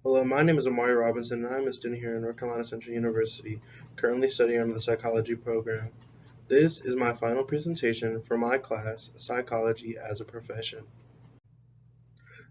Hello, my name is Amari Robinson, and I'm a student here at North Carolina Central University, currently studying under the psychology program. This is my final presentation for my class, Psychology as a Profession.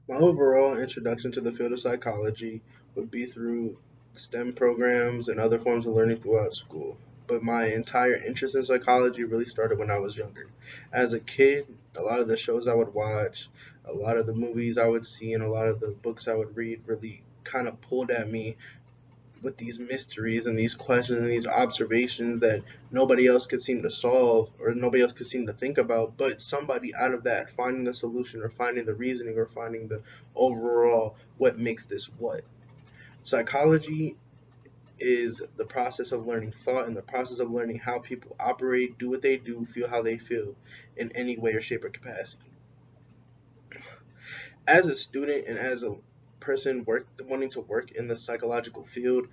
My overall introduction to the field of psychology would be through STEM programs and other forms of learning throughout school. But my entire interest in psychology really started when I was younger. As a kid, a lot of the shows I would watch, a lot of the movies I would see, and a lot of the books I would read really kind of pulled at me with these mysteries and these questions and these observations that nobody else could seem to solve or nobody else could seem to think about, but somebody out of that finding the solution or finding the reasoning or finding the overall what makes this what. Psychology is the process of learning thought and the process of learning how people operate, do what they do, feel how they feel in any way or shape or capacity. As a student and as a person wanting to work in the psychological field,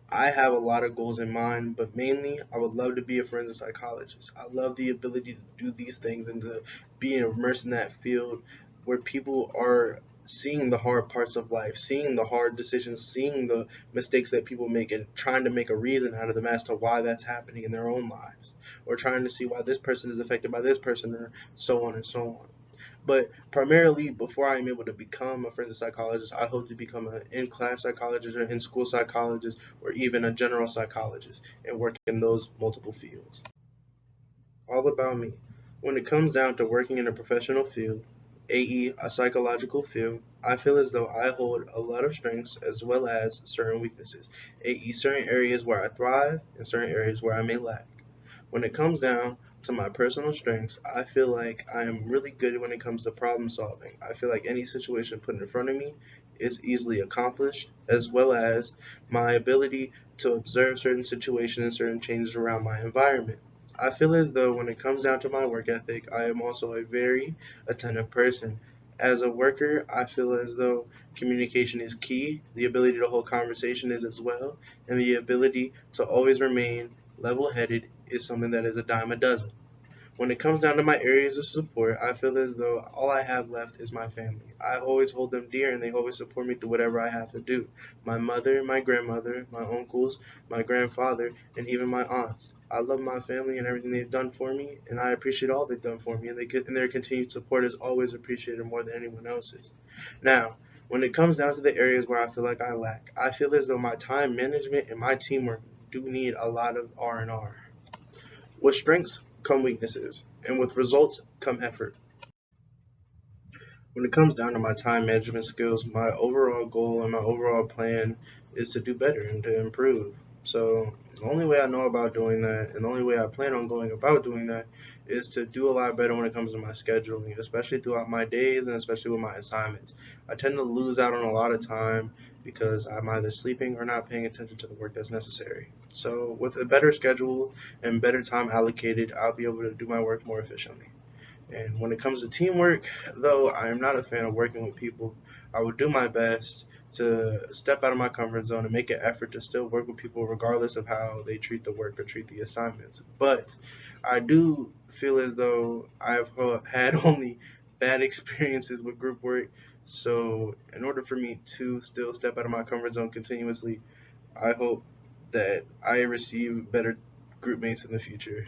I have a lot of goals in mind, but mainly I would love to be a forensic psychologist. I love the ability to do these things and to be immersed in that field where people are seeing the hard parts of life, seeing the hard decisions, seeing the mistakes that people make, and trying to make a reason out of them as to why that's happening in their own lives, or trying to see why this person is affected by this person, or so on and so on. But primarily, before I am able to become a forensic psychologist, I hope to become an in-class psychologist or in-school psychologist or even a general psychologist and work in those multiple fields. All about me. When it comes down to working in a professional field, AE, a psychological field, I feel as though I hold a lot of strengths as well as certain weaknesses. AE, certain areas where I thrive and certain areas where I may lack. When it comes down to my personal strengths, I feel like I am really good when it comes to problem solving. I feel like any situation put in front of me is easily accomplished, as well as my ability to observe certain situations and certain changes around my environment. I feel as though when it comes down to my work ethic, I am also a very attentive person. As a worker, I feel as though communication is key, the ability to hold conversation is as well, and the ability to always remain level headed is something that is a dime a dozen. When it comes down to my areas of support, I feel as though all I have left is my family. I always hold them dear and they always support me through whatever I have to do. My mother, my grandmother, my uncles, my grandfather, and even my aunts. I love my family and everything they've done for me, and I appreciate all they've done for me, and their continued support is always appreciated more than anyone else's. Now, when it comes down to the areas where I feel like I lack, I feel as though my time management and my teamwork do need a lot of R&R. With strengths come weaknesses, and with results come effort. When it comes down to my time management skills, my overall goal and my overall plan is to do better and to improve. So the only way I know about doing that, and the only way I plan on going about doing that, is to do a lot better when it comes to my scheduling, especially throughout my days and especially with my assignments. I tend to lose out on a lot of time because I'm either sleeping or not paying attention to the work that's necessary. So with a better schedule and better time allocated, I'll be able to do my work more efficiently. And when it comes to teamwork, though I am not a fan of working with people, I will do my best to step out of my comfort zone and make an effort to still work with people regardless of how they treat the work or treat the assignments. But I do feel as though I've had only bad experiences with group work. So, in order for me to still step out of my comfort zone continuously, I hope that I receive better group mates in the future.